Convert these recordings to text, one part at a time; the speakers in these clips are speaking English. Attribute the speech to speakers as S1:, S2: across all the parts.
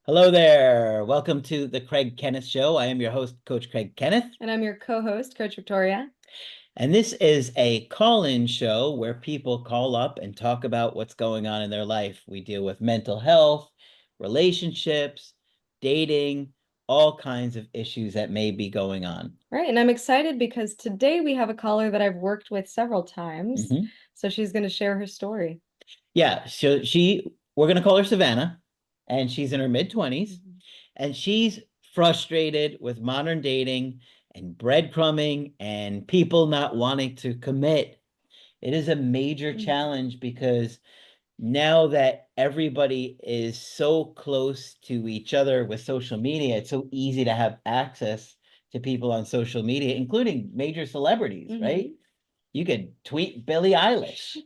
S1: Hello there. Welcome to the Craig Kenneth Show. I am your host, Coach Craig Kenneth.
S2: And I'm your co-host, Coach Victoria.
S1: And this is a call-in show where people call up and talk about what's going on in their life. We deal with mental health, relationships, dating, all kinds of issues that may be going on.
S2: Right. And I'm excited because today we have a caller that I've worked with several times. So she's going to share her story.
S1: Yeah, so we're going to call her Savannah, and she's in her mid-20s, and she's frustrated with modern dating and breadcrumbing and people not wanting to commit. It is a major challenge because now that everybody is so close to each other with social media, it's so easy to have access to people on social media, including major celebrities, right? You could tweet Billie Eilish,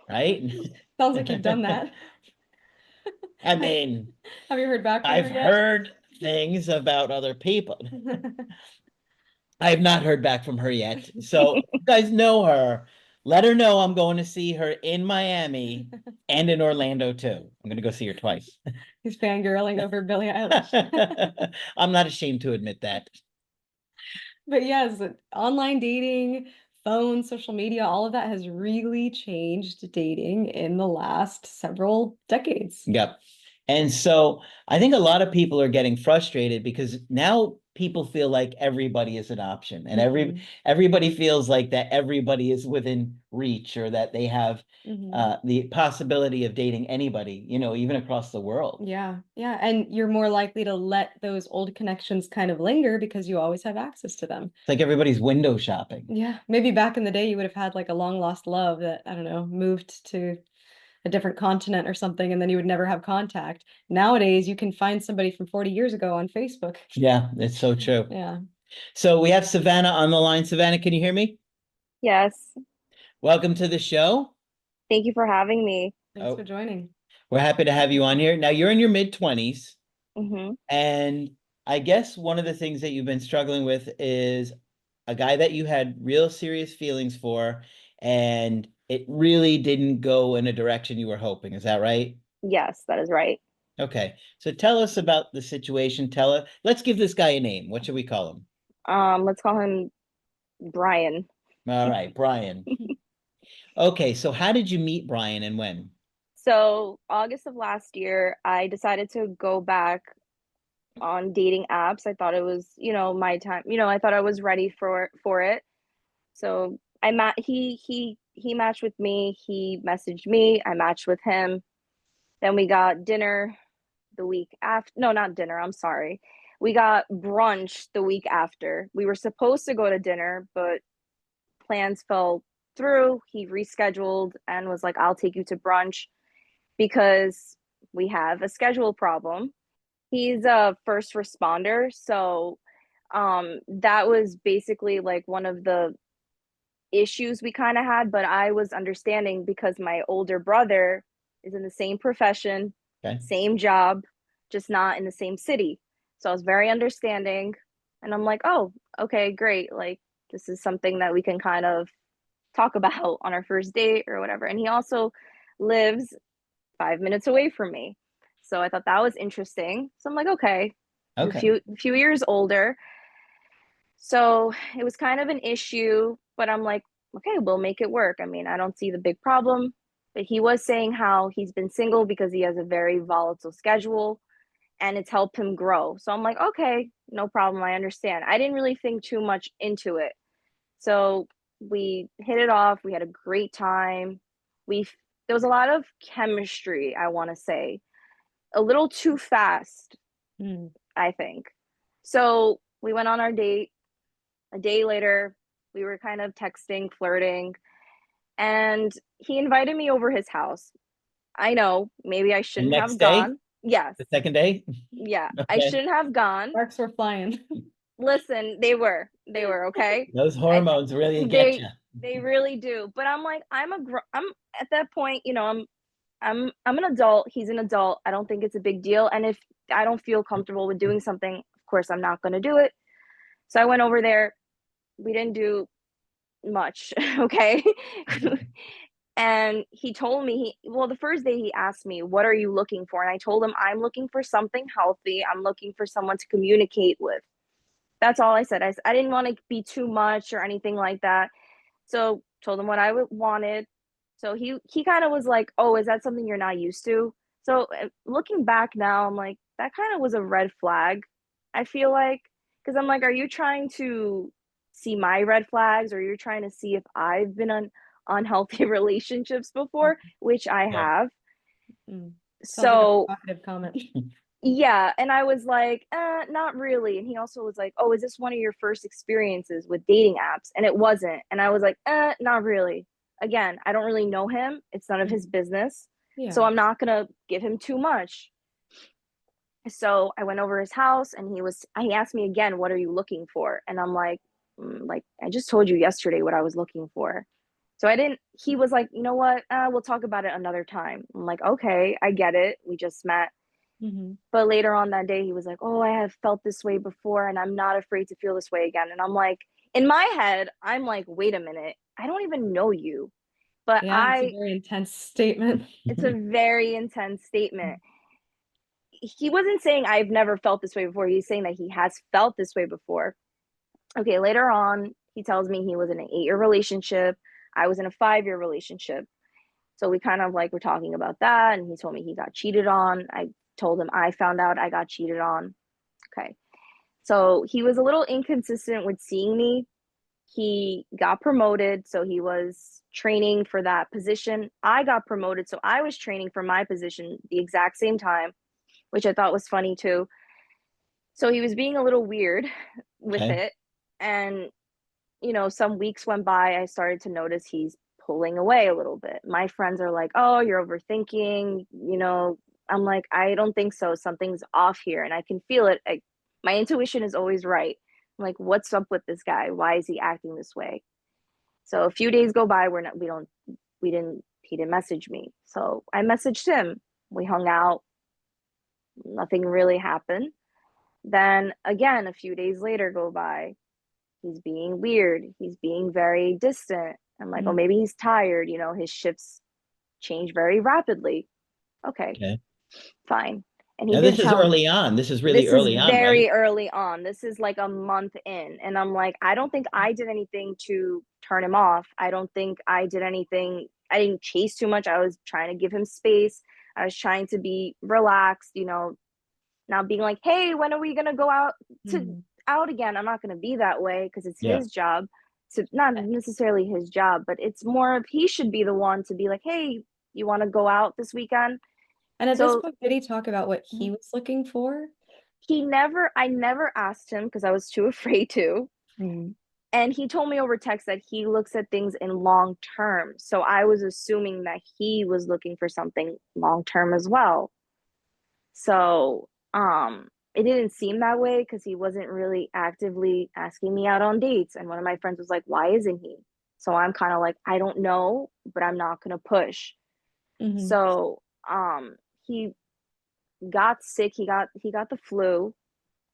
S1: right?
S2: Sounds like you've done that.
S1: I mean,
S2: have you heard back from
S1: I've
S2: her yet?
S1: heard things about other people. I have not heard back from her yet. So you guys know her. Let her know I'm going to see her in Miami and in Orlando too. I'm going to go see her twice.
S2: He's fangirling over Billie Eilish.
S1: I'm not ashamed to admit that.
S2: But yes, online dating, phone, social media, all of that has really changed dating in the last several decades.
S1: Yep. And so I think a lot of people are getting frustrated because now people feel like everybody is an option, and everybody feels like that everybody is within reach, or that they have the possibility of dating anybody, even across the world.
S2: Yeah. Yeah. And you're more likely to let those old connections kind of linger because you always have access to them.
S1: It's like everybody's window shopping.
S2: Yeah. Maybe back in the day, you would have had like a long lost love that, I don't know, moved to a different continent or something, and then you would never have contact. Nowadays, you can find somebody from 40 years ago on Facebook.
S1: Yeah, it's so true.
S2: Yeah.
S1: So we have Savannah on the line. Savannah, can you hear me?
S3: Yes.
S1: Welcome to the show.
S3: Thank you for having me.
S2: Thanks for joining.
S1: We're happy to have you on here. Now, you're in your mid-20s, and I guess one of the things that you've been struggling with is a guy that you had real serious feelings for, and it really didn't go in a direction you were hoping. Is that right?
S3: Yes, that is right.
S1: Okay. So tell us about the situation. Let's give this guy a name. What should we call him?
S3: Let's call him Brian.
S1: All right, Brian. Okay, so how did you meet Brian and when?
S3: So August of last year, I decided to go back on dating apps. I thought it was, my time. I thought I was ready for it. So he matched with me. He messaged me. I matched with him. Then we got dinner the week after. No, not dinner. I'm sorry. We got brunch the week after. We were supposed to go to dinner, but plans fell through. He rescheduled and was like, I'll take you to brunch because we have a schedule problem. He's a first responder. So that was basically like one of the issues we kind of had, but I was understanding because my older brother is in the same profession, same job, just not in the same city. So I was very understanding, and I'm like, oh, okay, great. Like, this is something that we can kind of talk about on our first date or whatever. And he also lives 5 minutes away from me. So I thought that was interesting. So I'm like, okay. A few years older. So it was kind of an issue, but I'm like, okay, we'll make it work. I mean, I don't see the big problem. But he was saying how he's been single because he has a very volatile schedule and it's helped him grow. So I'm like, okay, no problem. I understand. I didn't really think too much into it. So we hit it off. We had a great time. There was a lot of chemistry, I want to say. A little too fast, I think. So we went on our date. A day later, we were kind of texting, flirting, and he invited me over his house. I know, maybe I shouldn't have gone. Yes.
S1: The second day?
S3: Yeah, I shouldn't have gone.
S2: Sparks were flying.
S3: Listen, they were okay.
S1: Those hormones really get you.
S3: They really do. But I'm like, I'm at that point, I'm an adult. He's an adult. I don't think it's a big deal. And if I don't feel comfortable with doing something, of course, I'm not going to do it. So I went over there. We didn't do much. Okay. And he told me, well, the first day he asked me, what are you looking for? And I told him, I'm looking for something healthy. I'm looking for someone to communicate with. That's all I said. I didn't want to be too much or anything like that. So told him what I wanted. So he kind of was like, oh, is that something you're not used to? So looking back now, I'm like, that kind of was a red flag. I feel like, because I'm like, are you trying to see my red flags, or you're trying to see if I've been on unhealthy relationships before, which I
S1: Yeah.
S3: have.
S2: Mm. Sounds like a
S3: So
S2: provocative comment.
S3: yeah, and I was like, not really. And he also was like, oh, is this one of your first experiences with dating apps? And it wasn't. And I was like, not really. Again, I don't really know him. It's none of his business. So
S2: Yeah.
S3: I'm not gonna give him too much. So I went over his house, and he asked me again, what are you looking for? And I'm like, like I just told you yesterday what I was looking for. So I didn't, he was like, you know what? We'll talk about it another time. I'm like, okay, I get it. We just met.
S2: Mm-hmm.
S3: But later on that day, he was like, oh, I have felt this way before, and I'm not afraid to feel this way again. And I'm like, in my head, I'm like, wait a minute, I don't even know you. But
S2: Yeah, it's a very intense statement.
S3: it's a very intense statement. He wasn't saying I've never felt this way before. He's saying that he has felt this way before. Okay, later on, he tells me he was in an 8-year relationship. I was in a 5-year relationship. So we kind of like were talking about that. And he told me he got cheated on. I told him I found out I got cheated on. Okay. So he was a little inconsistent with seeing me. He got promoted, so he was training for that position. I got promoted, so I was training for my position the exact same time, which I thought was funny too. So he was being a little weird with
S1: Okay.
S3: it. And, some weeks went by, I started to notice he's pulling away a little bit. My friends are like, oh, you're overthinking. I'm like, I don't think so. Something's off here, and I can feel it. My intuition is always right. I'm like, what's up with this guy? Why is he acting this way? So a few days go by, he didn't message me. So I messaged him. We hung out. Nothing really happened. Then again, a few days later go by. He's being weird. He's being very distant. I'm like, oh, maybe he's tired. His shifts change very rapidly. Okay,
S1: Okay.
S3: fine. And he
S1: Now
S3: did
S1: this is
S3: tell me,
S1: early on. This is really
S3: this is
S1: early on, right?
S3: very early on. This is like a month in. And I'm like, I don't think I did anything to turn him off. I don't think I did anything. I didn't chase too much. I was trying to give him space. I was trying to be relaxed, not being like, hey, when are we going to go out again? I'm not going to be that way, because it's
S1: Yeah.
S3: his job. To not necessarily his job, but it's more of, he should be the one to be like, hey, you want to go out this weekend?
S2: And at this
S3: So
S2: point, did he talk about what he was looking for?
S3: I never asked him because I was too afraid to. And he told me over text that he looks at things in long term. So I was assuming that he was looking for something long term as well. So it didn't seem that way, because he wasn't really actively asking me out on dates. And one of my friends was like, why isn't he? So I'm kind of like, I don't know, but I'm not gonna push. So he got sick. He got the flu.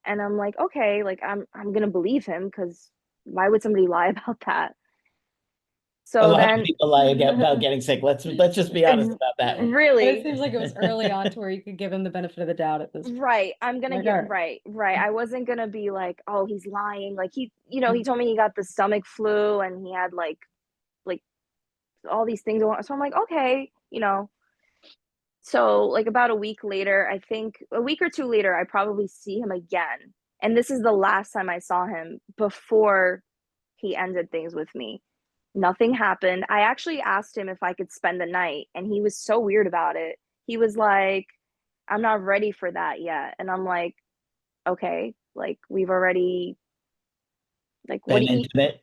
S3: And I'm like, okay, like I'm gonna believe him, because why would somebody lie about that?
S1: A
S3: So
S1: lot of
S3: then,
S1: people lie about getting sick. Let's just be honest about that one.
S2: But it
S3: really,
S2: seems like it was early on to where you could give him the benefit of the doubt at this point.
S3: right, I'm gonna
S2: Like,
S3: get
S2: all right.
S3: right. I wasn't gonna be like, oh, he's lying. Like he told me he got the stomach flu, and he had like all these things. So I'm like, okay. So like about a week later, I think a week or two later, I probably see him again. And this is the last time I saw him before he ended things with me. Nothing happened. I actually asked him if I could spend the night, and he was so weird about it. He was like, I'm not ready for that yet. And I'm like, okay, like we've already, like, what
S1: Been
S3: do you,
S1: intimate.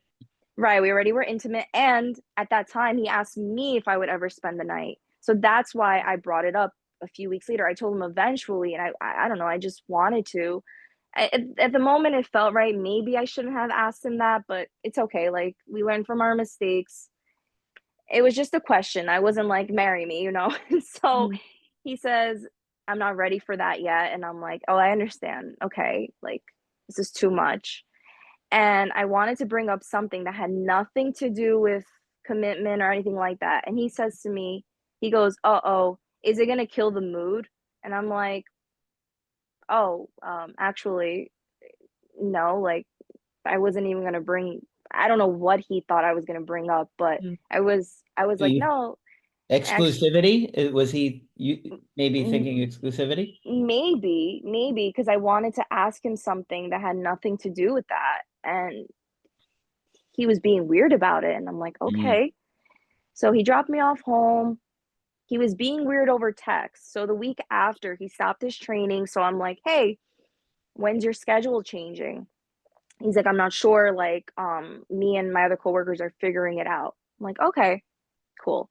S3: right? We already were intimate. And at that time, he asked me if I would ever spend the night. So that's why I brought it up a few weeks later. I told him eventually, and I don't know, I just wanted to. At the moment, it felt right. Maybe I shouldn't have asked him that, but it's okay. Like, we learn from our mistakes. It was just a question. I wasn't like, marry me. So he says, I'm not ready for that yet. And I'm like, oh, I understand. Okay. Like, this is too much. And I wanted to bring up something that had nothing to do with commitment or anything like that. And he says to me, he goes, "Uh-oh, is it gonna kill the mood?" And I'm like, "Oh, actually, no, like I wasn't even gonna bring, I don't know what he thought I was gonna bring up, but
S2: Mm.
S3: I was
S1: So
S3: like,
S1: you
S3: no, actually,
S1: exclusivity? Was he you maybe thinking exclusivity?
S3: maybe because I wanted to ask him something that had nothing to do with that, and he was being weird about it, and I'm like,
S1: Mm.
S3: okay. So he dropped me off home. He was being weird over text. So the week after, he stopped his training. So I'm like, hey, when's your schedule changing? He's like, I'm not sure. Like, me and my other coworkers are figuring it out. I'm like, okay, cool.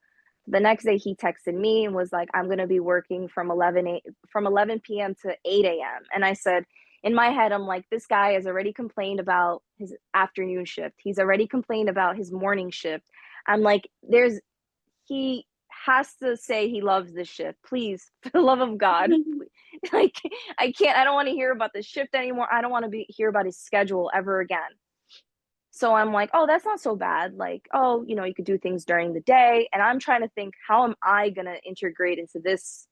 S3: The next day he texted me and was like, I'm gonna be working from 11 p.m. to 8 a.m. And I said, in my head, I'm like, this guy has already complained about his afternoon shift. He's already complained about his morning shift. I'm like, he has to say he loves this shift. Please, for the love of God. Please. Like, I don't want to hear about the shift anymore. I don't want to hear about his schedule ever again. So I'm like, oh, that's not so bad. Like, oh, you could do things during the day. And I'm trying to think, how am I going to integrate into this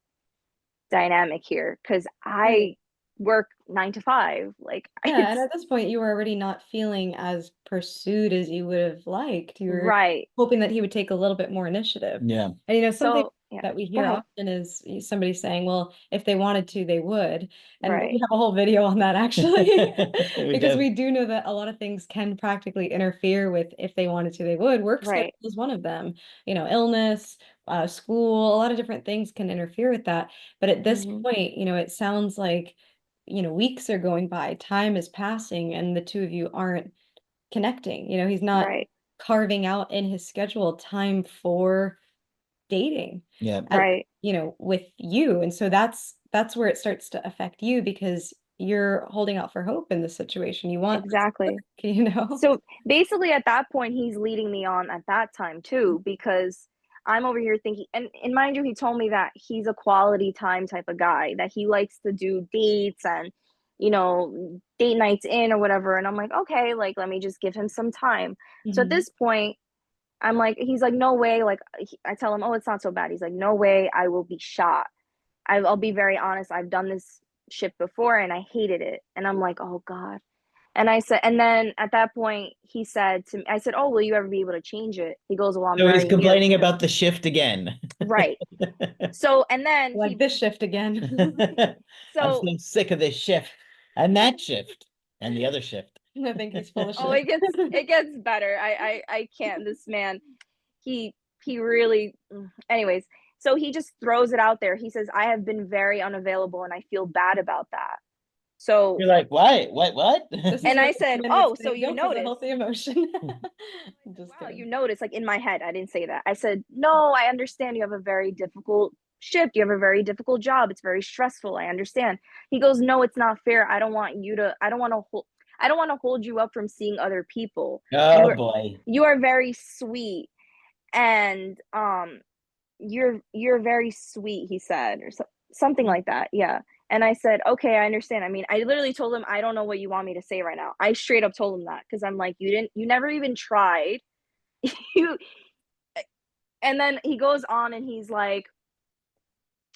S3: dynamic here? Because
S2: Right.
S3: I work 9 to 5. Like,
S2: Yeah, and
S3: it's
S2: at this point, you were already not feeling as pursued as you would have liked. You were
S3: right.
S2: hoping that he would take a little bit more initiative.
S1: Yeah.
S2: And something
S3: So, yeah,
S2: that we
S3: go
S2: hear
S3: ahead.
S2: often is somebody saying, "Well, if they wanted to, they would." And we
S3: Right.
S2: have a whole video on that actually,
S1: We
S2: because
S1: do.
S2: we do know that a lot of things can practically interfere with if they wanted to, they would. Work schedule
S3: Right.
S2: is one of them. Illness, school, a lot of different things can interfere with that. But at this
S3: Hmm.
S2: point, it sounds like weeks are going by, time is passing, and the two of you aren't connecting. He's not
S3: Right.
S2: carving out in his schedule time for dating,
S1: Yeah.
S2: at,
S3: Right.
S2: with you. And so that's where it starts to affect you because you're holding out for hope in this situation. You want this to
S3: Exactly.
S2: work.
S3: So basically, at that point, he's leading me on at that time too, because I'm over here thinking, and mind you, he told me that he's a quality time type of guy, that he likes to do dates and, date nights in or whatever. And I'm like, okay, like, let me just give him some time. So at
S2: Mhm.
S3: this point, he's like, no way. Like, I tell him, oh, it's not so bad. He's like, no way, I will be shot. I'll be very honest. I've done this shift before and I hated it. And I'm like, oh God. And I said, and then at that point, he said to me, I said, oh, will you ever be able to change it? He goes, well, I'm
S1: So he's
S3: very new.
S1: complaining about the shift again.
S3: Right. So, and then
S2: Like this shift again.
S1: I'm
S3: so,
S1: so sick of this shift and that shift and the other shift.
S2: I think he's full of
S3: oh,
S2: shit.
S3: it gets better. I can't, this man, he, he really, anyways, so he just throws it out there. He says, I have been very unavailable and I feel bad about that. So,
S1: You're like, why? What?
S2: This is
S3: and
S2: where
S3: I said,
S2: women would
S3: oh, so
S2: say
S3: you
S2: guilt is a
S3: notice.
S2: healthy emotion. Just
S3: Wow, you
S2: kidding.
S3: noticed, like in my head, I didn't say that. I said, no, I understand you have a very difficult shift. You have a very difficult job. It's very stressful. I understand. He goes, no, it's not fair. I don't want to hold you up from seeing other people.
S1: Oh boy.
S3: You are very sweet. And, you're very sweet, he said, or something like that. Yeah. And I said, okay, I understand. I mean, I literally told him, I don't know what you want me to say right now. I straight up told him that because I'm like, you never even tried. You And then he goes on and he's like,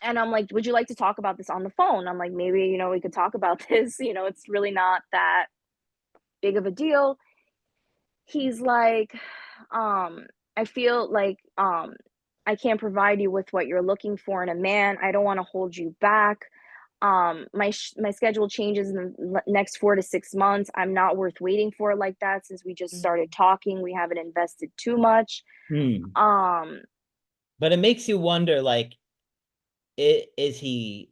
S3: and I'm like, would you like to talk about this on the phone? I'm like, maybe, we could talk about this. It's really not that big of a deal. He's like, I feel like I can't provide you with what you're looking for in a man. I don't want to hold you back. My schedule changes in the next 4 to 6 months. I'm not worth waiting for like that. Since we just started talking, we haven't invested too much.
S1: Hmm.
S3: Um,
S1: But it makes you wonder, like, is he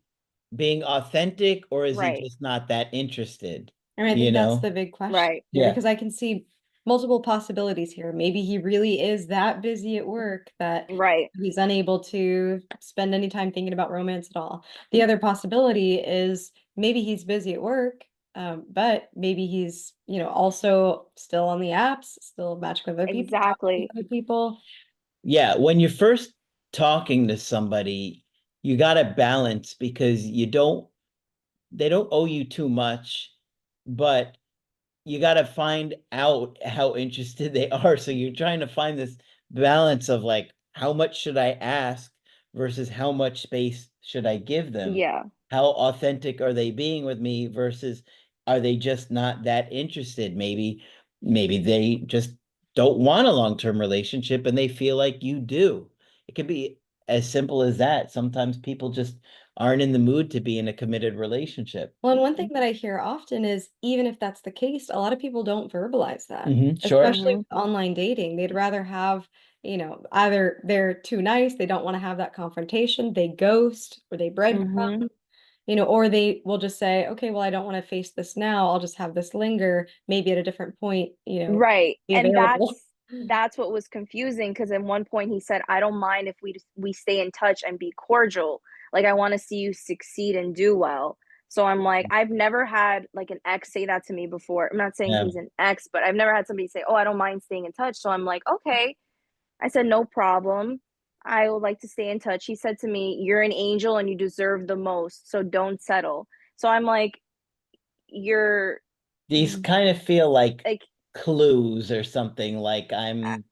S1: being authentic or is he
S3: right,
S1: just not that interested?
S2: And I
S1: You
S2: think that's
S1: know?
S2: the big question
S3: right,
S2: here
S1: Yeah.
S2: because I can see multiple possibilities here. Maybe he really is that busy at work that
S3: right.
S2: he's unable to spend any time thinking about romance at all. The other possibility is maybe he's busy at work, but maybe he's, also still on the apps, still matching with other people, talking
S3: Exactly.
S2: to other people.
S1: Yeah. When you're first talking to somebody, you got to balance because they don't owe you too much, but you got to find out how interested they are. So you're trying to find this balance of like, how much should I ask versus how much space should I give them?
S3: Yeah.
S1: How authentic are they being with me versus are they just not that interested? Maybe they just don't want a long-term relationship and they feel like you do. It can be as simple as that. Sometimes people just aren't in the mood to be in a committed relationship.
S2: Well, and one thing that I hear often is even if that's the case, a lot of people don't verbalize that,
S1: Sure.
S2: especially
S3: Mhm.
S2: with online dating. They'd rather have, either they're too nice, they don't want to have that confrontation, they ghost or they
S3: Mhm.
S2: breadcrumb, or they will just say, okay, well, I don't want to face this now. I'll just have this linger, maybe at a different point,
S3: Right.
S2: be
S3: And
S2: available.
S3: that's what was confusing because at one point he said, "I don't mind if we stay in touch and be cordial. Like I want to see you succeed and do well." So I'm like, I've never had like an ex say that to me before. I'm not saying
S1: Yeah.
S3: he's an ex, but I've never had somebody say, "Oh, I don't mind staying in touch." So I'm like, "Okay." I said, "No problem. I would like to stay in touch." He said to me, "You're an angel and you deserve the most, so don't settle." So I'm like, "You're
S1: These kind of feel like
S3: like
S1: clues or something, like
S3: uh,
S1: I'm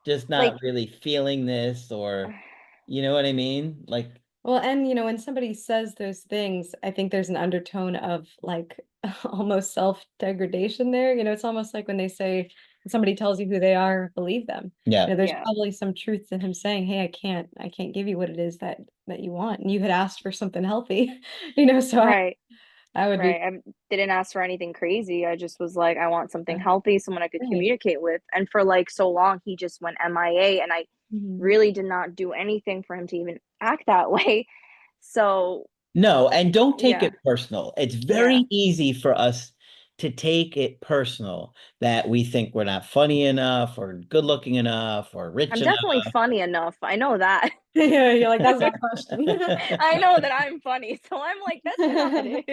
S1: just
S3: like
S1: not really feeling this, or you know what I mean? Like,
S2: Well, and when somebody says those things, I think there's an undertone of like almost self-degradation there. It's almost like when they say when somebody tells you who they are, believe them.
S1: yeah.
S2: There's
S3: yeah,
S2: probably some truth to him saying, "Hey, I can't give you what it is that you want." And you had asked for something healthy, so
S3: right.
S2: I would be
S3: Right, I didn't ask for anything crazy, I just was like, "I want something
S2: uh,
S3: healthy, someone I could
S2: right.
S3: communicate with," and for, like, so long, he just went MIA, and I
S2: Mhm.
S3: really did not do anything for him to even act that way. So,
S1: No, and don't take
S3: yeah,
S1: it personal. It's
S3: yeah.
S1: very easy for us to take it personal that we think we're not funny enough or good looking enough or rich
S3: I'm
S1: enough.
S3: definitely funny enough, I know that.
S2: Yeah, you're like, that's not a question.
S3: I know that I'm funny, so I'm like, "That's not it."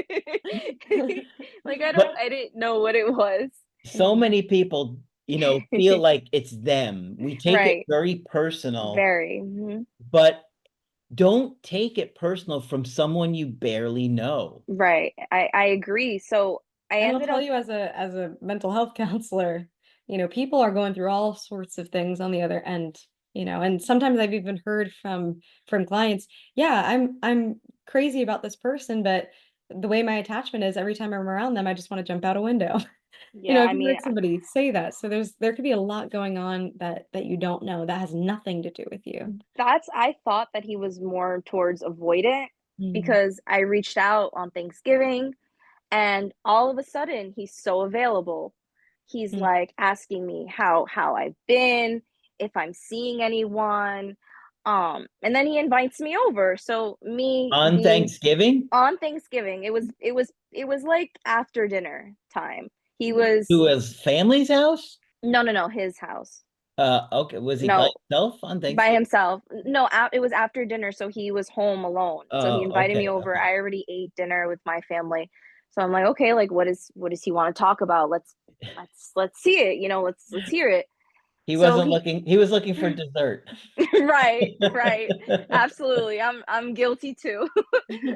S3: Like,
S1: But
S3: I didn't know what it was.
S1: so many people, feel like it's them. We take it
S3: Right,
S1: very personal,
S3: very, mhm.
S1: but don't take it personal from someone you barely know.
S3: Right, I agree, so I
S2: And I'll
S3: ended
S2: tell
S3: up
S2: you as a mental health counselor, people are going through all sorts of things on the other end, and sometimes I've even heard from clients, yeah, I'm crazy about this person, but the way my attachment is every time I'm around them, I just want to jump out a window.
S3: yeah,
S2: I've
S3: I mean,
S2: heard somebody say that. So there could be a lot going on that you don't know that has nothing to do with you.
S3: I thought that he was more towards avoidant
S2: Mhm.
S3: because I reached out on Thanksgiving and all of a sudden he's so available. He's
S2: Mm.
S3: like asking me how I've been, if I'm seeing anyone. And then he invites me over. So me
S1: On
S3: being
S1: Thanksgiving,
S3: on Thanksgiving, it was like after dinner time. He
S2: Mhm.
S3: was
S1: to his family's house?
S3: no, his house.
S1: Okay. Was he by
S3: No,
S1: himself on
S3: by
S1: Thanksgiving?
S3: himself. No, it was after dinner, so he was home alone. So he
S1: Oh,
S3: invited me
S1: okay,
S3: over.
S1: okay.
S3: I already ate dinner with my family. So I'm like, okay, like what does he want to talk about? Let's see it, let's hear it. So he
S1: He was looking for dessert.
S3: right, right. Absolutely. I'm guilty too.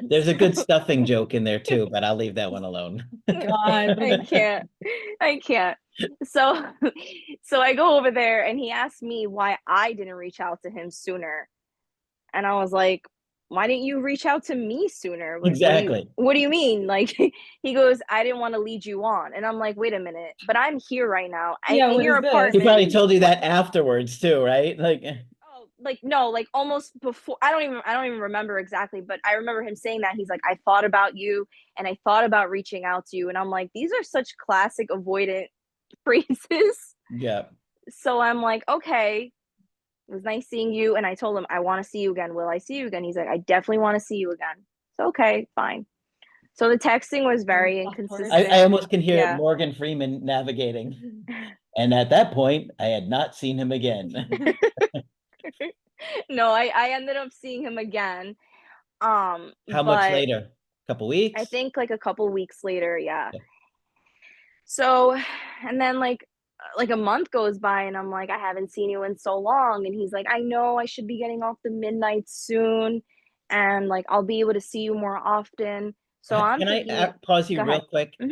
S1: There's a good
S3: So
S1: stuffing joke in there too, but I'll leave that one alone.
S2: God.
S3: I can't. I can't. So so I go over there and he asked me why I didn't reach out to him sooner. And I was like, "Why didn't you reach out to me sooner?
S1: Exactly.
S3: What do you mean?" Like he goes, "I didn't want to lead you on." And I'm like, "Wait a minute, but I'm here right now. I'm
S2: Yeah,
S3: in
S2: what
S3: your
S2: is this?
S1: He
S3: apartment."
S1: probably told you
S3: What
S1: that afterwards too, right? Like,
S3: Oh, like no, like almost before I don't even remember exactly, but I remember him saying that. He's like, "I thought about you and I thought about reaching out to you." And I'm like, "These are such classic avoidant phrases."
S1: yeah.
S3: So I'm like, "Okay, it was nice seeing you." And I told him, "I want to see you again. Will I see you again?" He's like, "I definitely want to see you again." So, okay, fine. So the texting was
S2: Oh,
S3: very
S2: of course.
S1: I
S3: inconsistent.
S1: almost can hear
S3: Yeah.
S1: Morgan Freeman navigating. And at that point, I had not seen him again.
S3: No, I ended up seeing him again.
S1: How much
S3: But
S1: later? A couple
S3: I
S1: weeks?
S3: think like a couple weeks later, yeah.
S1: Yeah.
S3: So, and then like a month goes by and I'm like, I haven't seen you in so long. And he's like, I know I should be getting off the midnight soon. And like, I'll be able to see you more often. So I'm
S1: Can I
S3: thinking,
S1: pause you
S3: go ahead.
S1: real quick?
S3: Hmm.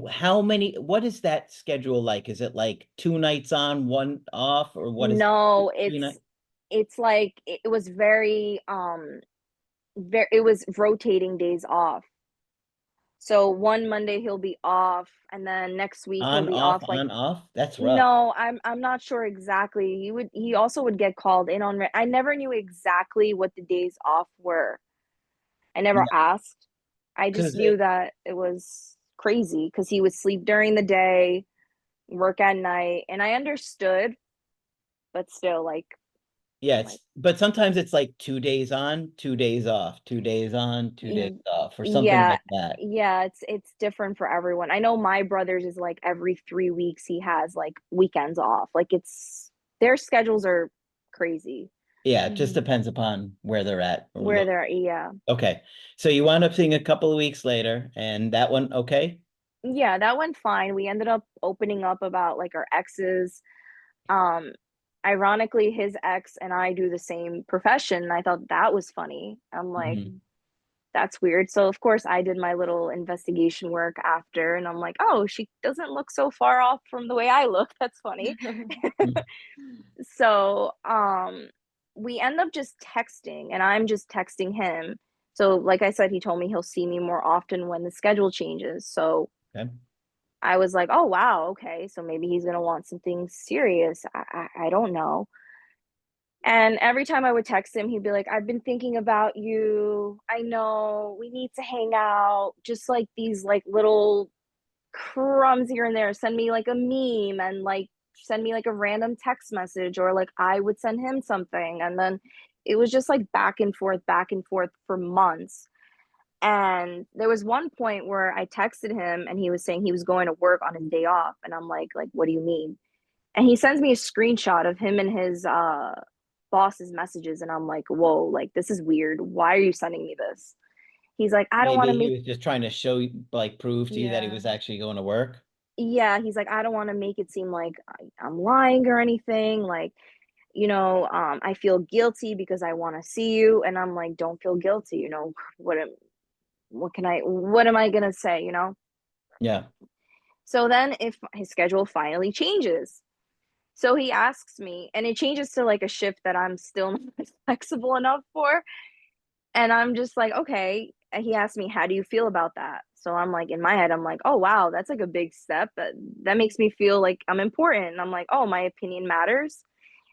S1: How many, what is that schedule like? Is it like 2 nights on, one off, or what is
S3: No,
S1: 3 night?
S3: it's like it was it was rotating days off. So one Monday he'll be off, and then next week he'll
S1: On,
S3: be
S1: off,
S3: off like,
S1: on, off? That's rough.
S3: no, I'm not sure exactly. He also would get called in on I never knew exactly what the days off were. I never
S1: Yeah,
S3: asked. I just
S1: because
S3: knew that it was crazy because he would sleep during the day, work at night, and I understood, but still
S1: yeah,
S3: like
S1: but sometimes it's like 2 days on, 2 days off, 2 days on, 2 days off, or something
S3: yeah,
S1: like that.
S3: yeah, it's different for everyone. I know my brother's is like every 3 weeks he has like weekends off. Like it's their schedules are crazy
S1: Yeah, it just
S2: Mhm.
S1: depends upon where they're at.
S3: where they're, yeah.
S1: Okay, so you wound up seeing a couple of weeks later, and that one, okay?
S3: Yeah, that went fine. We ended up opening up about like our exes. Um, Ironically, his ex and I do the same profession. And I thought that was funny. I'm like,
S1: Mhm.
S3: that's weird. So of course I did my little investigation work after, and I'm like, oh, she doesn't look so far off from the way I look. That's funny.
S1: Mhm.
S3: So we end up just texting, and I'm just texting him. So like I said, he told me he'll see me more often when the schedule changes. So
S1: Okay.
S3: I was like, oh wow, okay, so maybe he's gonna want something serious. I don't know. And every time I would text him, he'd be like, I've been thinking about you. I know we need to hang out. Just like these like little crumbs here and there. Send me like a meme and like send me like a random text message, or like I would send him something. And then it was just like back and forth for months. And there was one point where I texted him and he was saying he was going to work on his day off. And I'm like, what do you mean? And he sends me a screenshot of him and his boss's messages. And I'm like, whoa, like this is weird. Why are you sending me this? He's like, I don't want to
S1: Maybe he
S3: make,
S1: was just trying to show you, like, prove to you that he
S2: Yeah.
S1: was actually going to work.
S3: yeah, he's like, I don't want to make it seem like I'm lying or anything. Like, I feel guilty because I want to see you. And I'm like, don't feel guilty. What am I gonna say?
S1: Yeah.
S3: So then if his schedule finally changes, so he asks me, and it changes to like a shift that I'm still not flexible enough for. And I'm just like, okay. And he asked me, how do you feel about that? So I'm like, in my head, I'm like, oh wow, that's like a big step. That makes me feel like I'm important. And I'm like, oh, my opinion matters.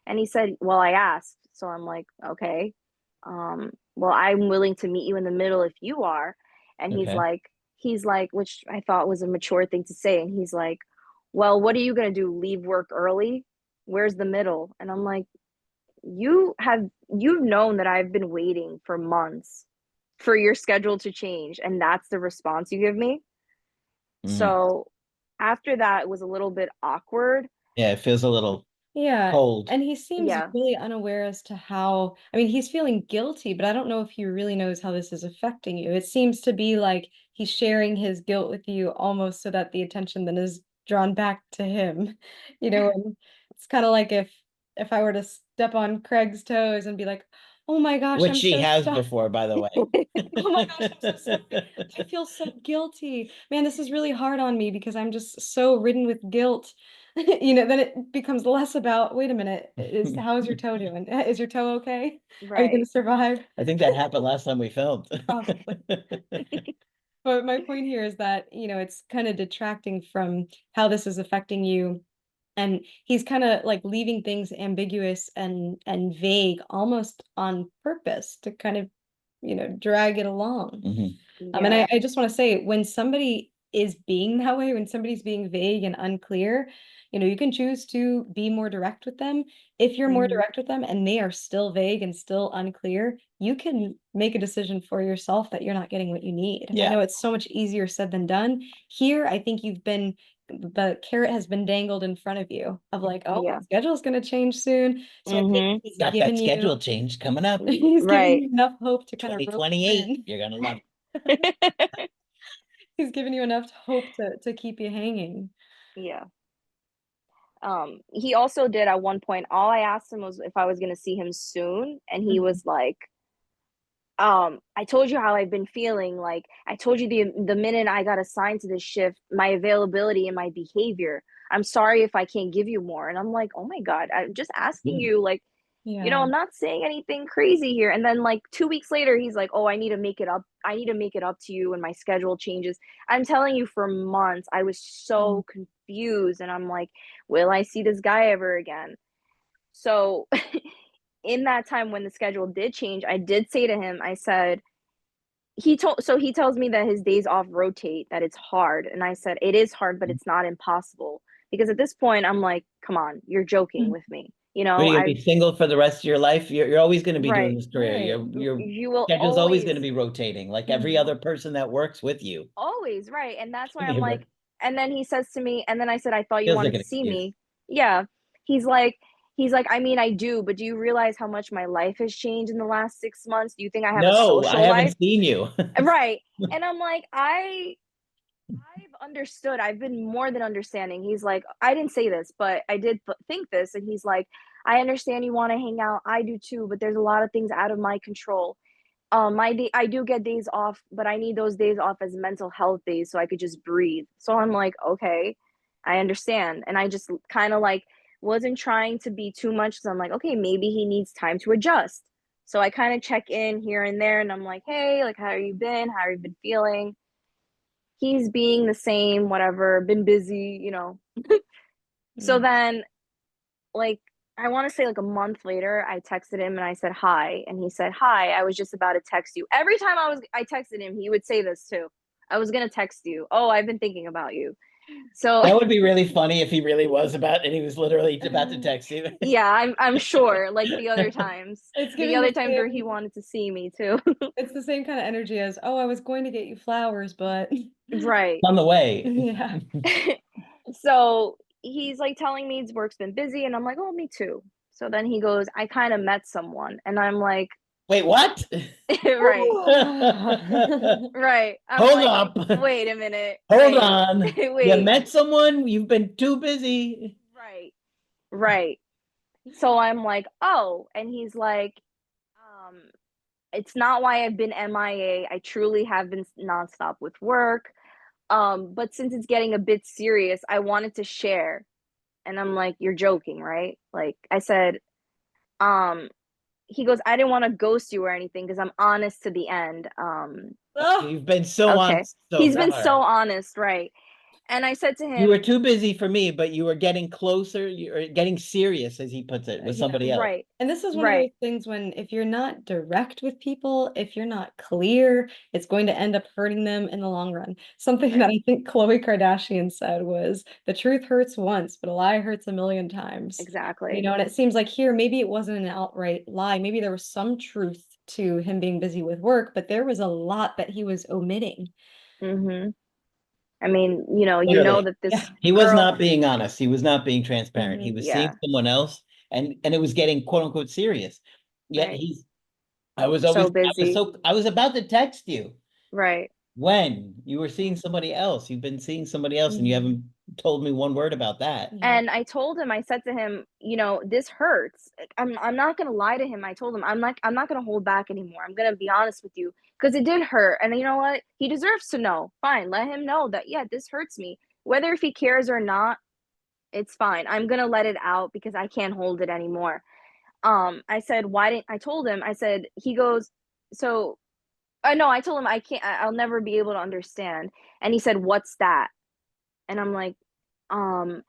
S3: And he said, well, I asked. So I'm like, okay. Well, I'm willing to meet you in the middle if you are. And
S1: Okay.
S3: he's like, which I thought was a mature thing to say. And he's like, well, what are you gonna do? Leave work early? Where's the middle? And I'm like, you've known that I've been waiting for months for your schedule to change, and that's the response you give me.
S1: Mhm.
S3: So after that, it was a little bit awkward.
S1: Yeah, it feels a little
S2: Yeah,
S1: cold.
S2: and he seems
S3: Yeah.
S2: really unaware as to how, I mean, he's feeling guilty, but I don't know if he really knows how this is affecting you. It seems to be like he's sharing his guilt with you almost so that the attention then is drawn back to him. And it's kind of like if I were to step on Craig's toes and be like, "Oh my gosh,
S1: Which
S2: I'm
S1: she
S2: so
S1: has
S2: sorry."
S1: before, by the way.
S2: Oh my gosh, I'm so sorry. I feel so guilty. Man, this is really hard on me because I'm just so ridden with guilt. Then it becomes less about, wait a minute, how is your toe doing? Is your toe okay? Are you going
S3: Right.
S2: to survive?
S1: I think that happened last time we filmed.
S2: Probably. But my point here is that, it's kind of detracting from how this is affecting you. And he's kind of like leaving things ambiguous and vague almost on purpose to kind of, drag it along.
S1: Mhm.
S2: And I,
S3: Yeah.
S2: I just want to say, when somebody is being that way, when somebody's being vague and unclear, you can choose to be more direct with them. If you're more
S3: Hmm.
S2: direct with them and they are still vague and still unclear, you can make a decision for yourself that you're not getting what you need. And I
S1: Yeah.
S2: know it's so much easier said than done. Here, I think the carrot has been dangled in front of you of like, oh, my
S3: Yeah.
S2: schedule's going to change soon. So I think
S3: Hmm.
S2: he's
S1: Got that
S2: given you
S1: schedule change coming up.
S2: he's given
S3: Right.
S2: you enough hope to kind of rope you
S1: 2028.
S2: in.
S1: You're gonna love
S2: He's given you enough hope to keep you hanging.
S3: Yeah. He also did at one point, all I asked him was if I was gonna see him soon, and he
S2: Mhm.
S3: was like, I told you how I've been feeling. Like, I told you the minute I got assigned to this shift, my availability and my behavior. I'm sorry if I can't give you more. And I'm like, oh my God, I'm just asking you, like,
S2: Yeah.
S3: I'm not saying anything crazy here. And then like 2 weeks later, he's like, oh, I need to make it up. I need to make it up to you and my schedule changes. I'm telling you, for months, I was so confused. And I'm like, will I see this guy ever again? So in that time when the schedule did change, I did say to him, I said, he tells me that his days off rotate, that it's hard. And I said, it is hard, but it's not impossible. Because at this point, I'm like, come on, you're joking with me.
S1: Are you gonna
S3: I've
S1: be single for the rest of your life? You're always gonna be doing
S3: right.
S1: this career.
S2: Right.
S1: Your
S3: You will
S1: schedule's always gonna
S3: always,
S1: be rotating, like every other person that works with you.
S3: always, right. And that's
S1: I
S3: why I'm
S1: mean,
S3: like,
S1: but
S3: and then he says to me, and then I said, I thought you
S1: feels like
S3: wanted
S1: an
S3: to see
S1: excuse.
S3: me. Yeah. He's like, I mean, I do, but do you realize how much my life has changed in the last 6 months? Do you think I have a
S1: No, I
S3: social life?
S1: haven't seen you.
S3: Right. And I'm like, I've understood. I've been more than understanding. He's like, I didn't say this, but I did think this. And he's like, I understand you want to hang out. I do too, but there's a lot of things out of my control. I do get days off, but I need those days off as mental health days so I could just breathe. So I'm like, okay, I understand. And I just kind of like wasn't trying to be too much. So I'm like, okay, maybe he needs time to adjust. So I kind of check in here and there and I'm like, hey, like, how have you been? How have you been feeling? He's being the same, whatever, been busy, So then, like, I want to say like a month later, I texted him and I said hi, and he said hi. I was just about to text you. Every time I texted him, he would say this too. I was gonna text you. Oh, I've been thinking about you. So
S1: That would be really funny if he really was about, and he was literally about to text you.
S3: yeah, I'm sure. Like the other times,
S2: It's
S3: the
S2: giving the
S3: other times where he
S2: same,
S3: wanted to see me too.
S2: it's the same kind of energy as, oh, I was going to get you flowers, but
S3: Right.
S1: On the way.
S2: yeah.
S3: So he's like telling me his work's been busy, and I'm like, oh, me too. So then he goes, I kind of met someone, and I'm like,
S1: Wait, what?
S3: right,
S1: Hold
S3: right. I'm like,
S1: up.
S3: wait a minute,
S1: Hold
S3: wait,
S1: on. You
S3: wait,
S1: met someone? You've been too busy.
S3: right, right. So I'm like, oh, and he's like, um, it's not why I've been MIA. I truly have been nonstop with work. But since it's getting a bit serious, I wanted to share. And I'm like, you're joking, right? Like I said, um, he goes, I didn't want to ghost you or anything because I'm honest to the end.
S2: Oh,
S1: You've been so on
S3: Okay.
S1: so
S3: He's been so
S1: far.
S3: honest, right? And I said to
S1: You were
S3: him,
S1: too busy for me, but you were getting closer. You were getting serious, as he puts it, with
S2: yeah.
S1: somebody else.
S3: right,
S2: And this is one of
S3: right,
S2: those things when if you're not direct with people, if you're not clear, it's going to end up hurting them in the long run. Something that
S3: right.
S2: I think Khloe Kardashian said was, the truth hurts once, but a lie hurts a million times. You
S3: Exactly.
S2: know, and it seems like here, maybe it wasn't an outright lie. Maybe there was some truth to him being busy with work, but there was a lot that he was omitting.
S3: Hmm. I mean,
S1: Clearly,
S3: that
S2: Yeah.
S3: this
S1: he was
S3: girl,
S1: not being honest. He was not being transparent. He
S2: Mhm.
S1: was seeing
S3: yeah,
S1: someone else, and it was getting quote unquote serious. Yet
S3: right. So busy.
S1: I was about to text you
S3: Right.
S1: when you were seeing somebody else. You've been seeing somebody else, and you
S2: Mhm.
S1: haven't told me one word about that.
S2: Yeah.
S3: And I told him, I said to him, this hurts. Like, I'm not gonna lie to him. I told him, I'm not gonna hold back anymore. I'm gonna be honest with you. Because it did hurt. And you know what? He deserves to know. Fine. Let him know that, yeah, this hurts me. Whether if he cares or not, it's fine. I'm gonna let it out because I can't hold it anymore. I said, why didn't I told him, I said, he goes, so I know, I told him I can't, I'll never be able to understand. And he said, what's that? And I'm like, um,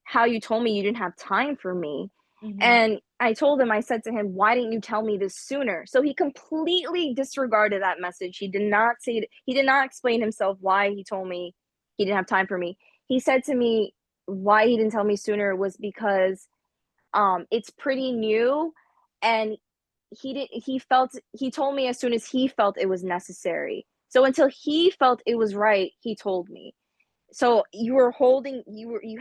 S3: how you told me you didn't have time for me.
S2: Mhm.
S3: And I told him, I said to him, why didn't you tell me this sooner? So he completely disregarded that message. He did not explain himself why he told me he didn't have time for me. He said to me, why he didn't tell me sooner was because it's pretty new, and he told me as soon as he felt it was necessary. So until he felt it was right, he told me. So you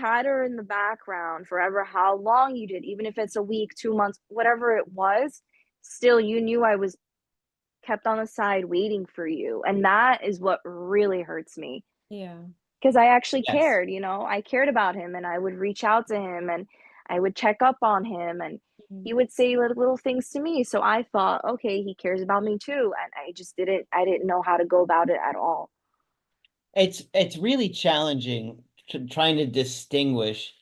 S3: had her in the background forever, how long you did, even if it's a week, 2 months, whatever it was, still you knew I was kept on the side waiting for you. And that is what really hurts me.
S2: Yeah.
S3: Because I actually
S1: Yes.
S3: cared, I cared about him, and I would reach out to him, and I would check up on him, and he would say little things to me. So I thought, okay, he cares about me too. And I didn't know how to go about it at all.
S1: It's really challenging trying to distinguish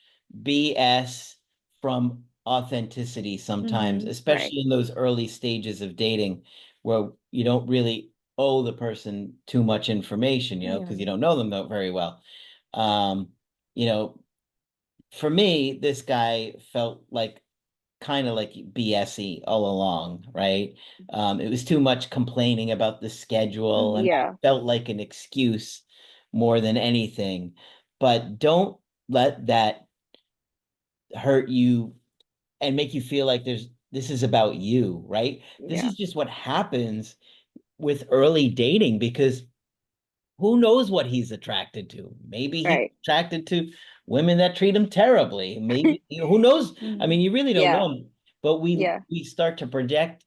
S1: BS from authenticity sometimes,
S3: Right.
S1: especially in those early stages of dating where you don't really owe the person too much information, because
S2: Yeah.
S1: you don't know them very well. Um, you know, for me, this guy felt like kind of like BSy all along, right? It was too much complaining about the schedule, and that
S3: Yeah.
S1: felt like an excuse more than anything. But don't let that hurt you and make you feel like this is about you, right? This
S3: Yeah.
S1: is just what happens with early dating because who knows what he's attracted to? Maybe he's
S3: Right.
S1: attracted to women that treat him terribly. Maybe, who knows? I mean, you really don't
S3: Yeah.
S1: know. But we
S3: Yeah.
S1: we start to project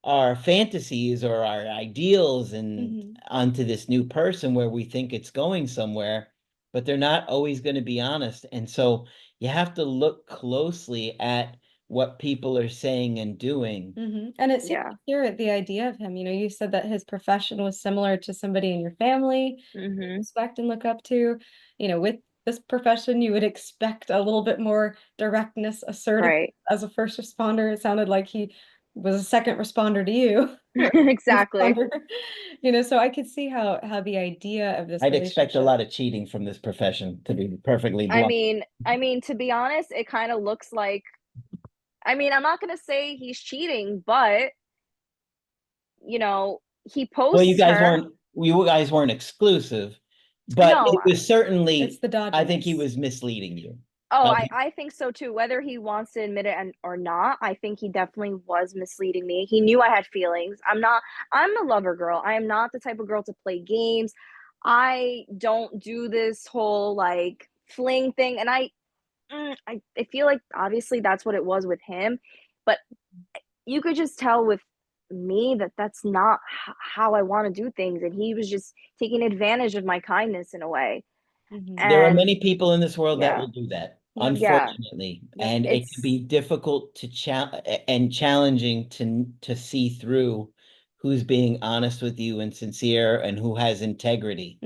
S1: our fantasies or our ideals and onto this new person where we think it's going somewhere, but they're not always going to be honest. And so you have to look closely at what people are saying and doing.
S2: And it seems
S3: Yeah.
S2: like you're the idea of him. You said that his profession was similar to somebody in your family you respect and look up to. With this profession, you would expect a little bit more directness, assertive
S3: Right.
S2: as a first responder. It sounded like he was a second responder to you. Or
S3: Exactly.
S2: responder. So I could see how the idea of this
S1: I'd expect a
S2: relationship.
S1: lot of cheating from this profession, to be perfectly blunt.
S3: I mean, to be honest, it kind of looks like, I mean, I'm not gonna say he's cheating, but he
S1: Well,
S3: posts her.
S1: you guys weren't exclusive, but
S3: No,
S1: it was
S2: It's
S1: certainly,
S2: the
S1: I think he
S2: dodginess.
S1: was misleading you.
S3: oh,
S1: I
S3: I think so too. Whether he wants to admit it or not, I think he definitely was misleading me. He knew I had feelings. I'm a lover girl. I am not the type of girl to play games. I don't do this whole like fling thing. And I feel like obviously that's what it was with him, but you could just tell with me that that's not how I want to do things. And he was just taking advantage of my kindness in a way.
S1: There are
S3: And
S1: many people in this world that
S3: yeah,
S1: will do that,
S2: Yep.
S3: yeah,
S1: unfortunately,
S2: Yep.
S1: and it can
S3: it's
S1: be difficult to and challenging to see through who's being honest with you and sincere and who has integrity.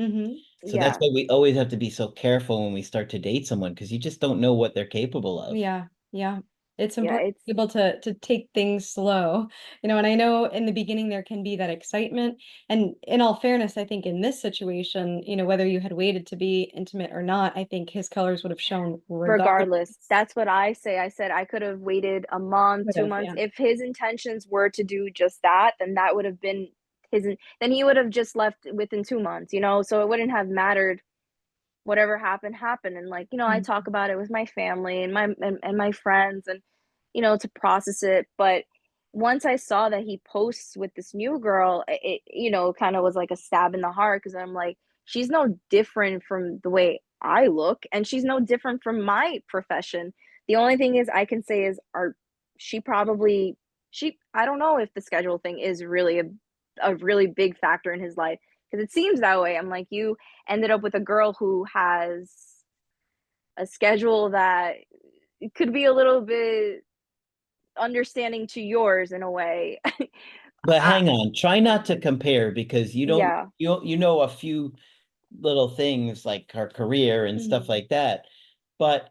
S1: So that's
S3: yeah.
S1: why we always have to be so careful when we start to date someone because you just don't know what they're capable of.
S2: Yeah, yeah. It's
S3: Yeah,
S2: important
S3: it's
S2: to be able to take things slow. And I know in the beginning there can be that excitement. And in all fairness, I think in this situation, whether you had waited to be intimate or not, I think his colors would have shown regardless.
S3: regardless. That's what I say. I said I could have waited a month,
S2: Would
S3: two
S2: have,
S3: months.
S2: yeah.
S3: If his intentions were to do just that, then that would have been then he would have just left within 2 months, so it wouldn't have mattered. Whatever happened happened. And like, I
S2: Mhm.
S3: talk about it with my family and my friends, and to process it. But once I saw that he posts with this new girl, it kind of was like a stab in the heart, because I'm like, she's no different from the way I look, and she's no different from my profession. The only thing is I can say is, she probably she I don't know if the schedule thing is really a really big factor in his life, because it seems that way. I'm like, you ended up with a girl who has a schedule that could be a little bit understanding to yours in a way.
S1: But
S3: I,
S1: hang on, try not to compare because you don't
S3: yeah,
S1: you know a few little things like her career and stuff
S2: Mhm.
S1: like that. But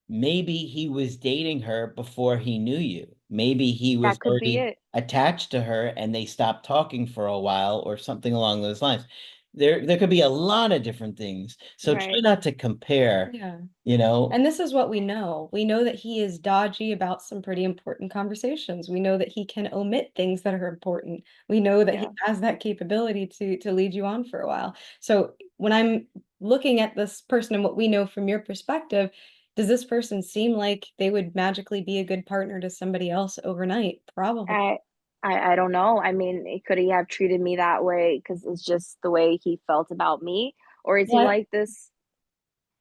S1: maybe he was dating her before he knew you. Maybe he was
S3: that could be
S1: already
S3: it.
S1: attached to her and they stopped talking for a while or something along those lines. There could be a lot of different things. So try
S3: Right.
S1: not to compare,
S2: Yeah.
S1: you know.
S2: And this is what we know. We know that he is dodgy about some pretty important conversations. We know that he can omit things that are important. We know that he
S3: Yeah.
S2: has that capability to lead you on for a while. So when I'm looking at this person and what we know from your perspective, does this person seem like they would magically be a good partner to somebody else overnight? Probably.
S3: I I don't know. I mean, could he have treated me that way because it's just the way he felt about me, or is he
S2: Well,
S3: like this?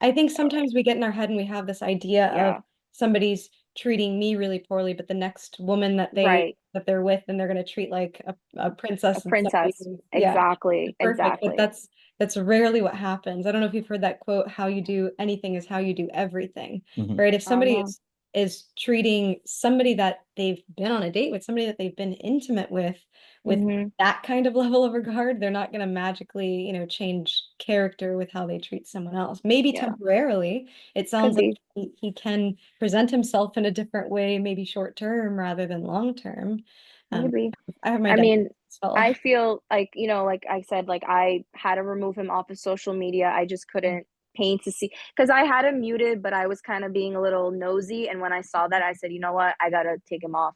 S2: I think sometimes we get in our head and we have this idea of
S3: Yeah.
S2: somebody's treating me really poorly, but the next woman
S3: Right.
S2: that they're with, and they're gonna treat like a
S3: A
S2: princess and somebody
S3: princess.
S2: who's, yeah,
S3: Exactly.
S2: perfect. But
S3: Exactly.
S2: that's rarely what happens. I don't know if you've heard that quote, "How you do anything is how you do everything."
S1: Mhm.
S2: Right? If
S3: Oh
S2: somebody
S3: no.
S2: is is treating somebody that they've been on a date with, somebody that they've been intimate with
S3: Mhm.
S2: that kind of level of regard. They're not going to magically, change character with how they treat someone else. Maybe
S3: Yeah,
S2: temporarily. It sounds
S3: could
S2: like
S3: be.
S2: he can present himself in a different way, maybe short term rather than long term. Um,
S3: Maybe.
S2: I have my
S3: I
S2: doubts
S3: mean,
S2: as well.
S3: I feel like, like I said, like I had to remove him off of social media. I just couldn't paint to see because I had him muted, but I was kind of being a little nosy. And when I saw that, I said, you know what, I gotta take him off.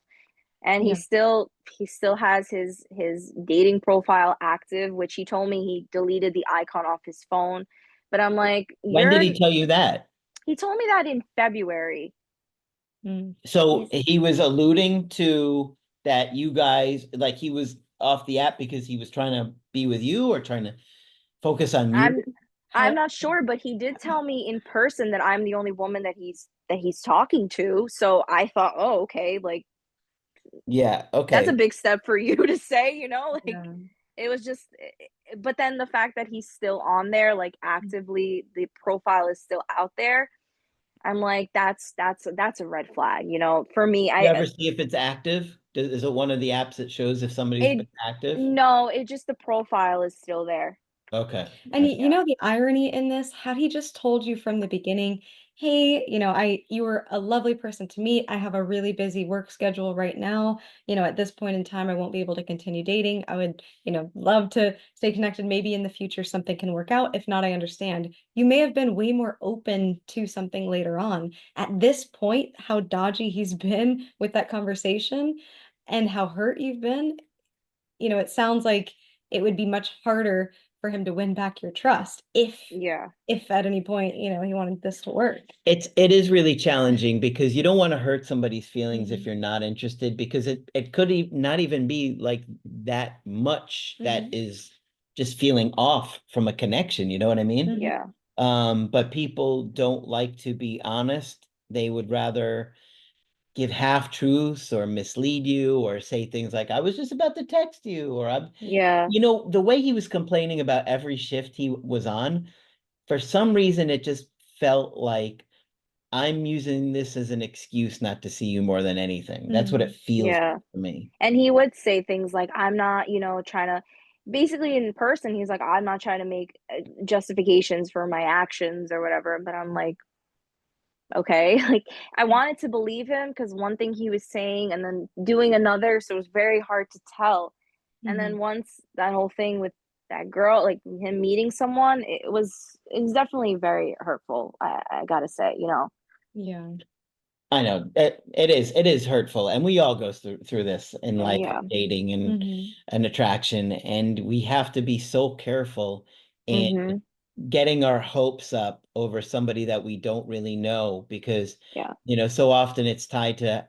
S3: And
S2: Yeah.
S3: he still has his dating profile active, which he told me he deleted the icon off his phone. But I'm like,
S1: When did he tell you that?
S3: he told me that in February.
S2: Mm.
S1: So
S3: He's
S1: he was alluding to that you guys, like he was off the app because he was trying to be with you or trying to focus on you?
S3: I'm I'm
S2: How,
S3: not sure, but he did tell me in person that I'm the only woman that he's talking to. So I thought, oh, okay, like
S1: Yeah,
S3: that's a
S1: okay.
S3: big step for you to say, like
S2: yeah.
S3: it was just but then the fact that he's still on there, like actively the profile is still out there, I'm like, that's a red flag, for me.
S1: You ever see if it's active? Is it one of the apps that shows if somebody's
S3: It
S1: been active?
S3: no, it just the profile is still there.
S1: Okay.
S2: And you know the irony in this, had he just told you from the beginning, hey, you were a lovely person to meet. I have a really busy work schedule right now. At this point in time, I won't be able to continue dating. I would, love to stay connected. Maybe in the future something can work out. If not, I understand. You may have been way more open to something later on. At this point, how dodgy he's been with that conversation and how hurt you've been, it sounds like it would be much harder for him to win back your trust
S3: Yeah.
S2: if at any point, he wanted this to work.
S1: It is really challenging because you don't want to hurt somebody's feelings if
S2: Mhm.
S1: you're not interested because it could not even be like that much that
S2: Mhm.
S1: is just feeling off from a connection, you know what I mean?
S2: Mhm.
S3: Yeah.
S1: But people don't like to be honest. They would rather give half truths or mislead you or say things like, I was just about to text you, or I'm,
S3: Yeah.
S1: the way he was complaining about every shift he was on, for some reason, it just felt like I'm using this as an excuse not to see you more than anything. That's what it
S2: Mhm.
S1: feels
S3: Yeah.
S1: to me.
S3: And he would say things like, I'm not, trying to, basically in person, he's like, I'm not trying to make justifications for my actions or whatever. But I'm like, okay. Like, I wanted to believe him because one thing he was saying and then doing another. So it was very hard to tell. And
S2: Mhm.
S3: then once that whole thing with that girl, like him meeting someone, it was definitely very hurtful. I gotta say,
S2: Yeah.
S1: I know it is hurtful, and we all go through this in life,
S3: Yeah.
S1: dating and
S2: Mhm.
S1: an attraction, and we have to be so careful in
S3: Mm-hmm.
S1: getting our hopes up over somebody that we don't really know because
S3: Yeah.
S1: so often it's tied to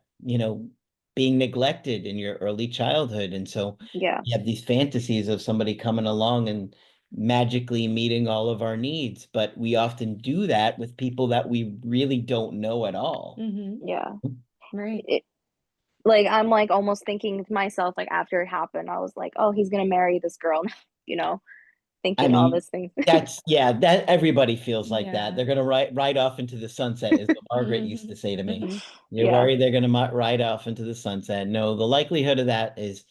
S1: being neglected in your early childhood, and so
S3: Yeah.
S1: you have these fantasies of somebody coming along and magically meeting all of our needs, but we often do that with people that we really don't know at all.
S2: Mhm.
S3: Yeah.
S2: Right.
S3: It, like I'm like almost thinking to myself, like after it happened, I was like, oh, he's gonna marry this girl, you know,
S1: I
S3: thinking all
S1: mean,
S3: this thing.
S1: that everybody feels like that.
S2: Yeah.
S1: They're gonna ride off into the sunset, is what Margaret used to
S2: Mhm.
S1: say to me.
S2: Mhm.
S1: You're
S3: Yeah.
S1: worried they're gonna ride off into the sunset. No, the likelihood of that is,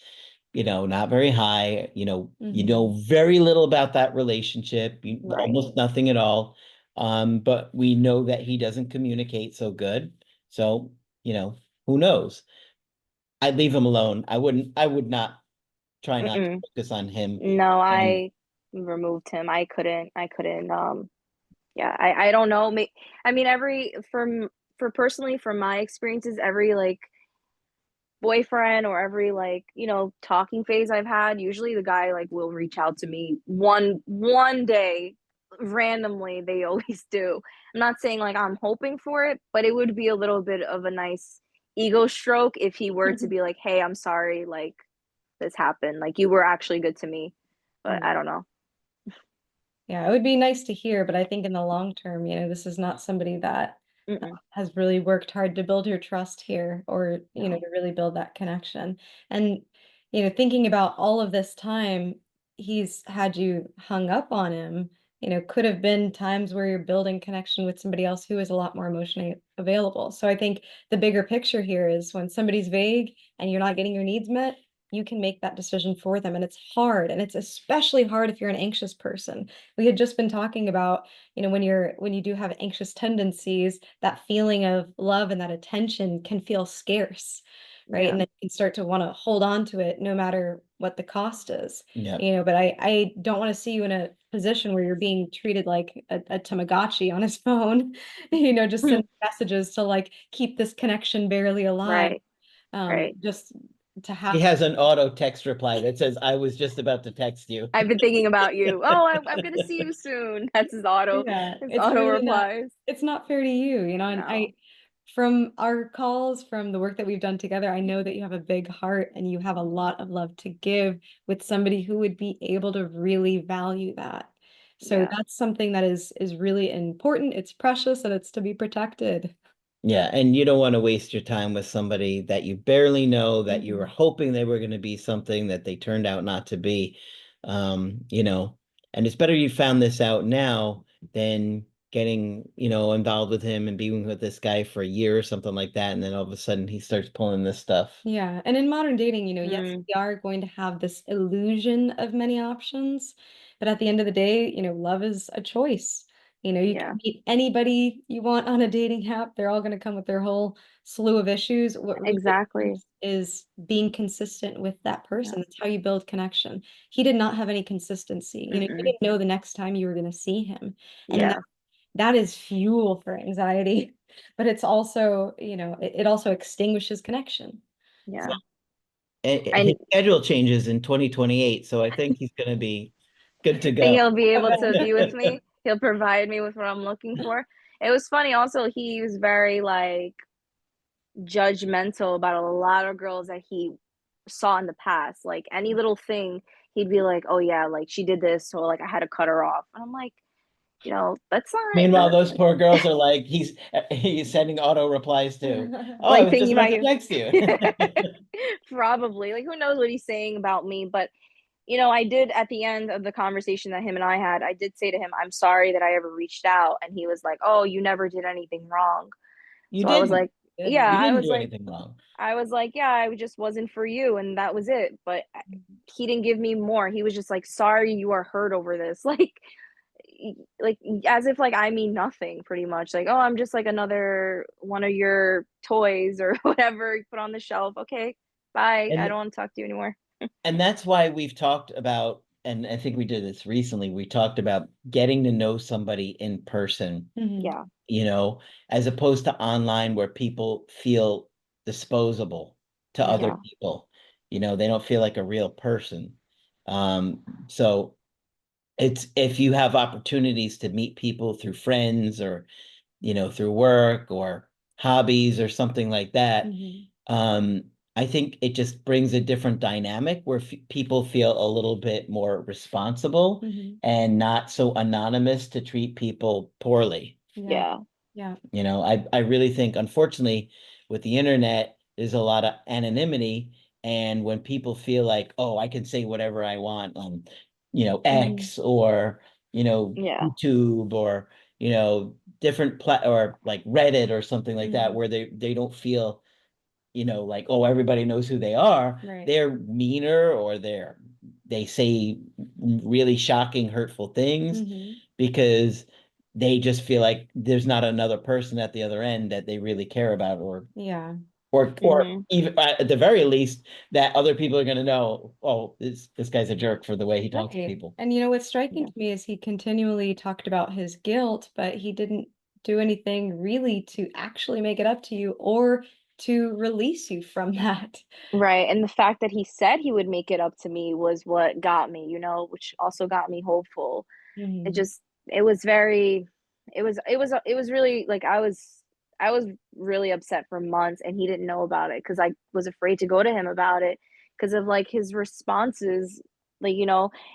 S1: not very high. You
S2: Mhm.
S1: know very little about that relationship,
S3: Right.
S1: almost nothing at all. But we know that he doesn't communicate so good. So, who knows? I'd leave him alone. I would not try not to
S3: Mm-mm.
S1: focus on him.
S3: No,
S1: And
S3: I removed him. I couldn't. Yeah. I don't know. I mean, for personally, from my experiences, every like boyfriend or every like talking phase I've had, usually the guy like will reach out to me one day randomly. They always do. I'm not saying like I'm hoping for it, but it would be a little bit of a nice ego stroke if he were to be like, hey, I'm sorry, like this happened, like you were actually good to me, but I
S2: Right.
S3: don't know.
S2: Yeah, it would be nice to hear, but I think in the long term, this is not somebody that
S3: Mm-mm.
S2: has really worked hard to build your trust here or,
S3: No.
S2: to really build that connection. And, thinking about all of this time, he's had you hung up on him. could have been times where you're building connection with somebody else who is a lot more emotionally available. So I think the bigger picture here is when somebody's vague and you're not getting your needs met, you can make that decision for them. And it's hard. And it's especially hard if you're an anxious person. We had just been talking about, when you do have anxious tendencies, that feeling of love and that attention can feel scarce, right? And
S3: Yeah.
S2: then you can start to want to hold on to it no matter what the cost is.
S1: Yeah.
S2: But I don't want to see you in a position where you're being treated like a Tamagotchi on his phone, just send messages to like keep this connection barely alive.
S3: Right. Right.
S2: Just to
S1: He
S2: have
S1: has an auto text reply that says, I was just about to text you.
S3: I've been thinking about you. Oh, I'm gonna see you soon. That's
S2: yeah,
S3: his
S2: it's
S3: auto
S2: really not,
S3: replies.
S2: it's not fair to you, and
S3: No.
S2: from our calls, from the work that we've done together, I know that you have a big heart and you have a lot of love to give with somebody who would be able to really value that. So
S3: Yeah.
S2: that's something that is really important. It's precious and it's to be protected.
S1: Yeah, and you don't want to waste your time with somebody that you barely know, that you were
S2: Mhm.
S1: hoping they were going to be something that they turned out not to be. You know, and it's better you found this out now than getting, involved with him and being with this guy for a year or something like that, and then all of a sudden he starts pulling this stuff.
S2: Yeah. And in modern dating, yes,
S3: Mm,
S2: we are going to have this illusion of many options, but at the end of the day, love is a choice. You
S3: yeah.
S2: can meet anybody you want on a dating app. They're all going to come with their whole slew of issues. What really
S3: Exactly.
S2: matters is being consistent with that
S3: Yeah.
S2: person. That's how you build connection. He did not have any consistency. You
S3: Mm-mm.
S2: didn't know the next time you were going to see him. And
S3: Yeah.
S2: that is fuel for anxiety, but it's also, it also extinguishes connection. So,
S3: Yeah.
S1: And his
S3: And
S1: schedule changes in 2028, so I think he's going to be good to
S3: think
S1: go.
S3: he'll be able to be with me. He'll provide me with what I'm looking for. It was funny also, he was very like judgmental about a lot of girls that he saw in the past. Like any little thing, he'd be like, "Oh yeah, like she did this, so like I had to cut her off." And I'm like, that's not
S1: Meanwhile,
S3: the
S1: those poor girls are like, he's sending auto replies to, oh, I
S3: like
S1: was just
S3: thinking
S1: about
S3: about
S1: to
S3: you.
S1: text you.
S3: Probably. Like who knows what he's saying about me, but I did at the end of the conversation that him and I had, I did say to him, "I'm sorry that I ever reached out." And he was like, "Oh, you never did anything wrong."
S1: You
S3: So I was
S1: didn't.
S3: like, yeah,
S2: Didn't.
S1: You didn't do anything wrong.
S3: yeah, I just wasn't for you, and that was it. But he didn't give me more. He was just like, "Sorry, you are hurt over this." Like as if like I mean nothing, pretty much. Like, "Oh, I'm just like another one of your toys or whatever you put on the shelf. Okay, bye. I
S1: And
S3: don't want to talk to you anymore."
S1: and that's why we've talked about, and I think we did this recently, we talked about getting to know somebody in person,
S2: Mhm.
S3: Yeah,
S1: you know, as opposed to online where people feel disposable to other
S3: yeah,
S1: people. They don't feel like a real person. So it's if you have opportunities to meet people through friends or, through work or hobbies or something like that,
S2: Mhm.
S1: um, I think it just brings a different dynamic where people feel a little bit more responsible
S2: Mhm.
S1: and not so anonymous to treat people poorly.
S2: Yeah.
S3: yeah.
S2: Yeah.
S1: I really think, unfortunately, with the internet, there's a lot of anonymity. And when people feel like, oh, I can say whatever I want on,
S2: Mhm.
S1: X or,
S3: Yeah.
S1: YouTube or, different or like Reddit or something like that,
S2: Mhm.
S1: where they don't feel, like, oh, everybody knows who they are.
S2: Right.
S1: They're meaner or they say really shocking, hurtful things
S2: Mhm.
S1: because they just feel like there's not another person at the other end that they really care about
S2: Yeah.
S1: or
S3: Mhm.
S1: even at the very least that other people are going to know, oh, this guy's a jerk for the way he talks to
S2: Right.
S1: people.
S2: And what's striking
S3: Yeah.
S2: to me is he continually talked about his guilt, but he didn't do anything really to actually make it up to you or to release you from that.
S3: Right, and the fact that he said he would make it up to me was what got me, which also got me hopeful. It
S2: Mhm.
S3: just it was very it was really like I was really upset for months and he didn't know about it because I was afraid to go to him about it because of like his responses, like,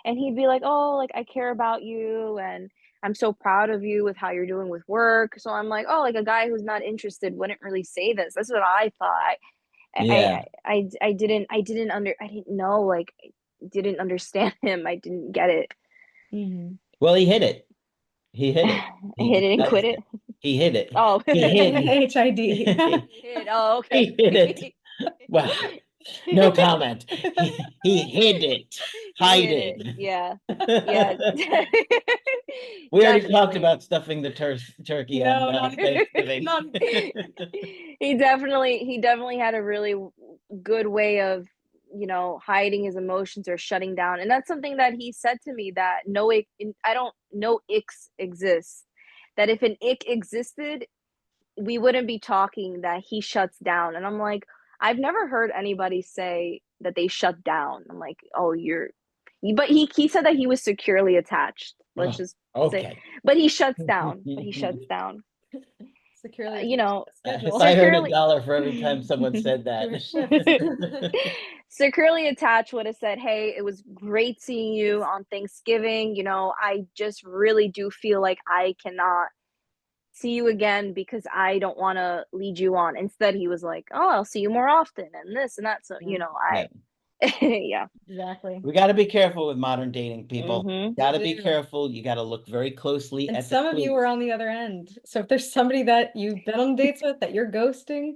S3: and he'd be like, "Oh, like I care about you and I'm so proud of you with how you're doing with work." So I'm like, "Oh, like a guy who's not interested wouldn't really say this." That's what I thought.
S1: Yeah.
S3: I didn't know, like, didn't understand him. I didn't get it.
S2: Mhm.
S1: Well, he hit it. He hit it.
S3: Hit it and quit
S1: discussed
S3: it.
S1: He hit it.
S3: Oh.
S1: He hit.
S2: HID.
S3: Hit. Oh, okay.
S1: He hit it. Wow. No comment. He hid it.
S3: He hit it.
S1: Hiding.
S3: Yeah. Yeah.
S1: We already talked
S3: Definitely.
S1: about stuffing the turkey on
S2: No, not
S1: Thanksgiving.
S2: not-
S3: He definitely had a really good way of, you know, hiding his emotions or shutting down. And that's something that he said to me, that I don't no icks exist. That if an ick existed, we wouldn't be talking, that he shuts down. And I'm like, I've never heard anybody say that they shut down. I'm like, oh, but he said that he was securely attached. Let's just say,
S1: Okay.
S3: but he shuts down. But he shuts down.
S2: Securely
S3: You know,
S1: If
S2: schedule.
S1: I heard
S3: securely
S1: $1 for every time someone said
S2: To a
S1: that.
S2: shift.
S3: securely attached would have said, hey, it was great seeing you on Thanksgiving. You know, I just really do feel like I cannot see you again because I don't want to lead you on. Instead, he was like, oh, I'll see you more often and this and that. So, you know,
S1: Yeah.
S3: yeah.
S2: Exactly.
S1: We got to be careful with modern dating, people.
S3: Mhm.
S1: Got to
S2: We
S1: be
S2: do.
S1: careful. You got to look very closely
S2: And
S1: at
S2: some of you are on the other end. So if there's somebody that you've been on dates with that you're ghosting,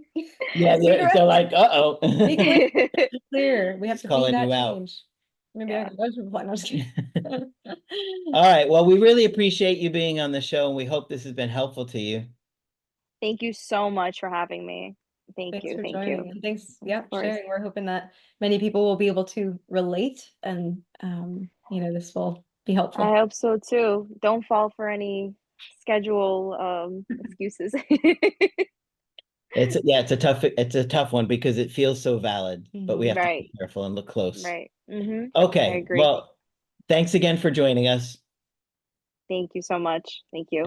S1: Yeah, they're like, uh-oh.
S2: be clear. Be clear. We have
S1: He's
S2: to be
S1: calling
S2: that
S1: you out.
S2: change. Maybe
S3: Yeah.
S2: I can ghost reply. No, I'm just kidding.
S1: All right. Well, we really appreciate you being on the show, and we hope this has been helpful to you.
S3: Thank you so much for having me. Thank
S2: Thanks
S3: you.
S2: for
S3: Thank
S2: joining.
S3: you.
S2: And thanks, yeah,
S3: Of course.
S2: sharing. We're hoping that many people will be able to relate and you know, this will be helpful.
S3: I hope so too. Don't fall for any schedule excuses.
S1: It's a tough one because it feels so valid, but we have to
S3: Right.
S1: be careful and look close.
S3: Right. I
S1: Okay.
S3: agree.
S1: Well, thanks again for joining us.
S3: Thank you so much. Thank you.